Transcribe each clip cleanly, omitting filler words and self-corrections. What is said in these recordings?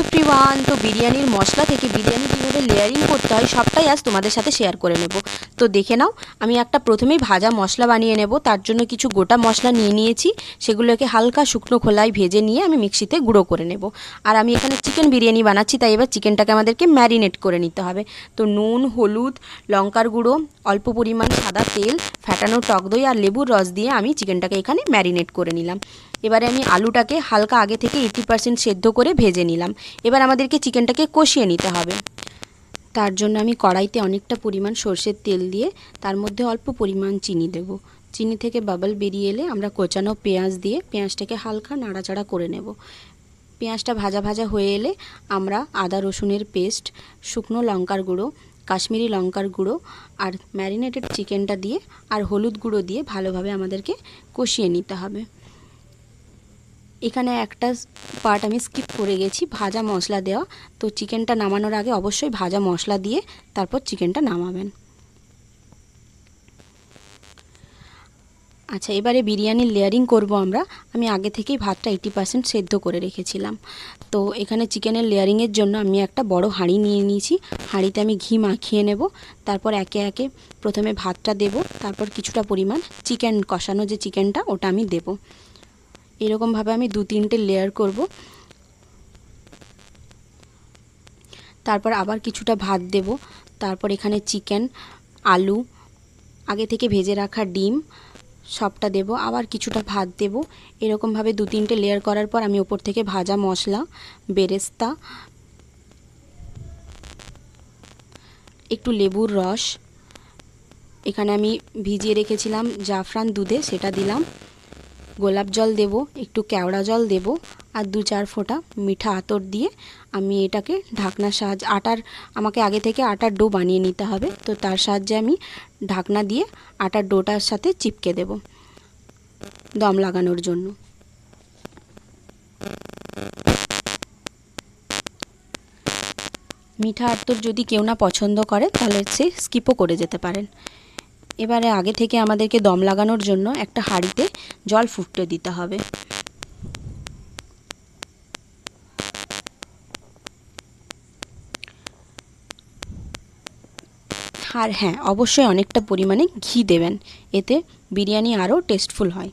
Everyone, তো বিরিয়ানির মশলা থেকে বিরিয়ানি কীভাবে লেয়ারিং করতে হয় সবটাই আজ তোমাদের সাথে শেয়ার করে নেব। তো দেখে নাও, আমি একটা প্রথমেই ভাজা মশলা বানিয়ে নেব। তার জন্য কিছু গোটা মশলা নিয়ে নিয়েছি, সেগুলোকে হালকা শুকনো খোলায় ভেজে নিয়ে আমি মিক্সিতে গুঁড়ো করে নেব। আর আমি এখানে চিকেন বিরিয়ানি বানাচ্ছি, তাই এবার চিকেনটাকে আমাদেরকে ম্যারিনেট করে নিতে হবে। তো নুন, হলুদ, লঙ্কার গুঁড়ো, অল্প পরিমাণ সাদা তেল, ফ্যাটানো টক দই আর লেবুর রস দিয়ে আমি চিকেনটাকে এখানে ম্যারিনেট করে নিলাম। এবারে আমি আলুটাকে হালকা আগে থেকে 80% সেদ্ধ করে ভেজে নিলাম। এবার আমাদেরকে চিকেনটাকে কষিয়ে নিতে হবে। তার জন্য আমি কড়াইতে অনেকটা পরিমাণ সর্ষের তেল দিয়ে তার মধ্যে অল্প পরিমাণ চিনি দেব। চিনি থেকে বাবল বেরিয়ে এলে আমরা কোচানো পেঁয়াজ দিয়ে পেঁয়াজটাকে হালকা নাড়াচাড়া করে নেব। পেঁয়াজটা ভাজা ভাজা হয়ে এলে আমরা আদা রসুনের পেস্ট, শুকনো লঙ্কার গুঁড়ো, কাশ্মীরি লঙ্কার গুঁড়ো আর ম্যারিনেটেড চিকেনটা দিয়ে আর হলুদ গুঁড়ো দিয়ে ভালোভাবে আমাদেরকে কষিয়ে নিতে হবে। এখানে একটা পার্ট আমি স্কিপ করে গেছি, ভাজা মশলা দেওয়া। তো চিকেনটা নামানোর আগে অবশ্যই ভাজা মশলা দিয়ে তারপর চিকেনটা নামাবেন। আচ্ছা, এবারে বিরিয়ানির লেয়ারিং করব আমরা। আমি আগে থেকেই ভাতটা 80% সেদ্ধ করে রেখেছিলাম। তো এখানে চিকেনের লেয়ারিংয়ের জন্য আমি একটা বড় হাঁড়ি নিয়ে নিয়েছি। হাঁড়িতে আমি ঘি মাখিয়ে নেব। তারপর একে একে প্রথমে ভাতটা দেব, তারপর কিছুটা পরিমাণ চিকেন কষানো যে চিকেনটা ওটা আমি দেব। এরকমভাবে আমি 2-3টে লেয়ার করব। তারপর আবার কিছুটা ভাত দেব। তারপর এখানে চিকেন, আলু, আগে থেকে ভেজে রাখা ডিম সবটা দেব। আবার কিছুটা ভাত দেব। এরকমভাবে 2-3টে লেয়ার করার পর আমি ওপর থেকে ভাজা মশলা, বেরেস্তা, একটু লেবুর রস, এখানে আমি ভিজিয়ে রেখেছিলাম জাফরান দুধে, সেটা দিলাম। গোলাপ জল দেব, একটু কেওড়া জল দেব আর 2-4 ফোঁটা মিঠা আতর দিয়ে আমি এটাকে ঢাকনার সাহায্যে আমাকে আগে থেকে আটার ডো বানিয়ে নিতে হবে। তো তার সাহায্যে আমি ঢাকনা দিয়ে আটার ডোটার সাথে চিপকে দেব দম লাগানোর জন্য। মিঠা আতর যদি কেউ না পছন্দ করে তাহলে সে স্কিপও করে যেতে পারেন। এবারে আগে থেকে আমাদেরকে দম লাগানোর জন্য একটা হাঁড়িতে জল ফুটতে দিতে হবে। আর হ্যাঁ, অবশ্যই অনেকটা পরিমাণে ঘি দেবেন, এতে বিরিয়ানি আরও টেস্টফুল হয়।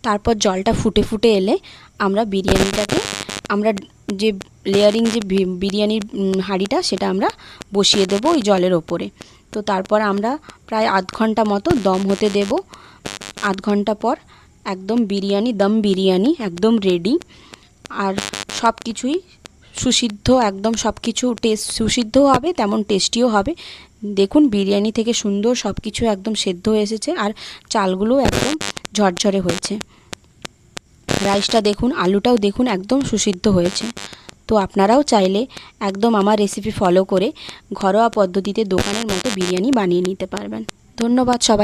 তারপর জলটা ফুটে ফুটে এলে আমরা যে লেয়ারিং যে বিরিয়ানির হাঁড়িটা সেটা আমরা বসিয়ে দেবো ওই জলের ওপরে। তো তারপর আমরা প্রায় আধ ঘন্টা মতো দম হতে দেব। আধ ঘন্টা পর একদম দম বিরিয়ানি একদম রেডি। আর সব কিছুই সুসিদ্ধ, একদম সব কিছু সুসিদ্ধও হবে, তেমন টেস্টিও হবে। দেখুন বিরিয়ানি থেকে সুন্দর সব কিছু একদম সেদ্ধ হয়ে এসেছে আর চালগুলো একদম ঝরঝরে হয়েছে। রাইসটা দেখুন, আলুটাও দেখুন একদম সুসিদ্ধ হয়েছে। তো আপনারাও চাইলে একদম আমার রেসিপি ফলো করে ঘরোয়া পদ্ধতিতে দোকানের মতো বিরিয়ানি বানিয়ে নিতে পারবেন। ধন্যবাদ সবাই।